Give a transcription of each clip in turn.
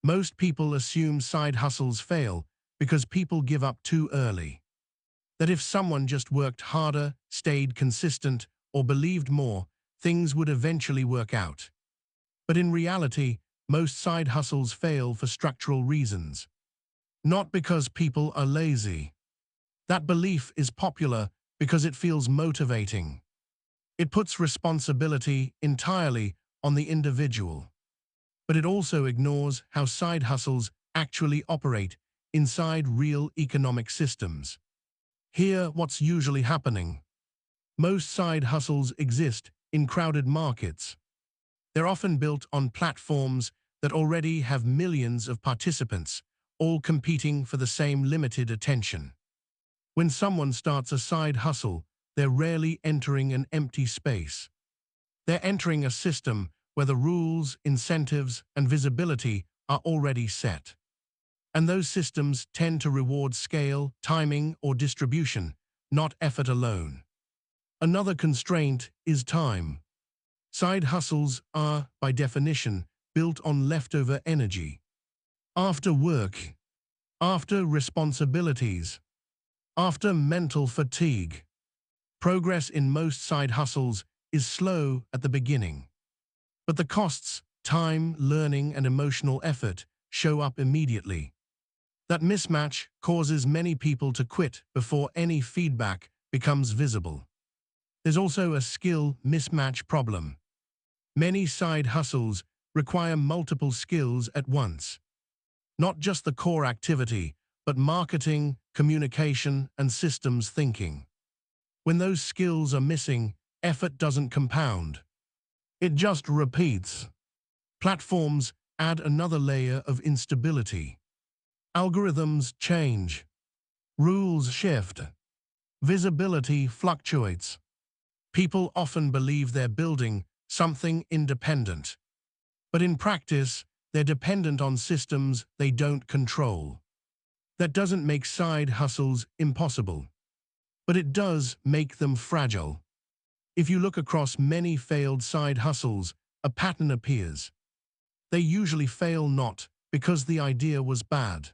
Most people assume side hustles fail because people give up too early. That if someone just worked harder, stayed consistent, or believed more, things would eventually work out. But in reality, most side hustles fail for structural reasons. Not because people are lazy. That belief is popular because it feels motivating. It puts responsibility entirely on the individual. But it also ignores how side hustles actually operate inside real economic systems. Here, what's usually happening. Most side hustles exist in crowded markets. They're often built on platforms that already have millions of participants, all competing for the same limited attention. When someone starts a side hustle, they're rarely entering an empty space. They're entering a system where the rules, incentives, and visibility are already set. And those systems tend to reward scale, timing, or distribution, not effort alone. Another constraint is time. Side hustles are, by definition, built on leftover energy. After work, after responsibilities, after mental fatigue. Progress in most side hustles is slow at the beginning. But the costs, time, learning, and emotional effort show up immediately. That mismatch causes many people to quit before any feedback becomes visible. There's also a skill mismatch problem. Many side hustles require multiple skills at once. Not just the core activity, but marketing, communication, and systems thinking. When those skills are missing, effort doesn't compound. It just repeats. Platforms add another layer of instability. Algorithms change. Rules shift. Visibility fluctuates. People often believe they're building something independent. But in practice, they're dependent on systems they don't control. That doesn't make side hustles impossible. But it does make them fragile. If you look across many failed side hustles, a pattern appears. They usually fail not because the idea was bad,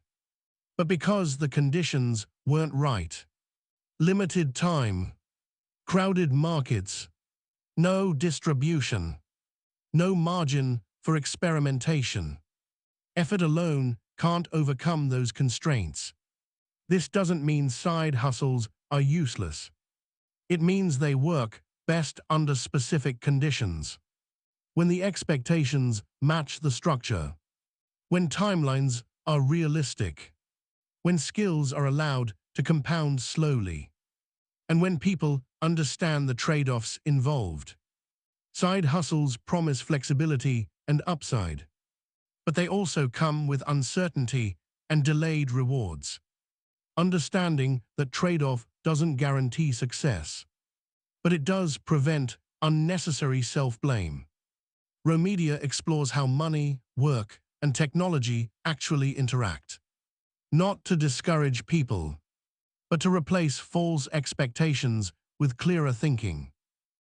but because the conditions weren't right. Limited time, crowded markets, no distribution, no margin for experimentation. Effort alone can't overcome those constraints. This doesn't mean side hustles are useless. It means they work best under specific conditions. When the expectations match the structure, when timelines are realistic, when skills are allowed to compound slowly, and when people understand the trade-offs involved. Side hustles promise flexibility and upside, but they also come with uncertainty and delayed rewards. Understanding that trade-off doesn't guarantee success, but it does prevent unnecessary self-blame. Romedia explores how money, work, and technology actually interact. Not to discourage people, but to replace false expectations with clearer thinking.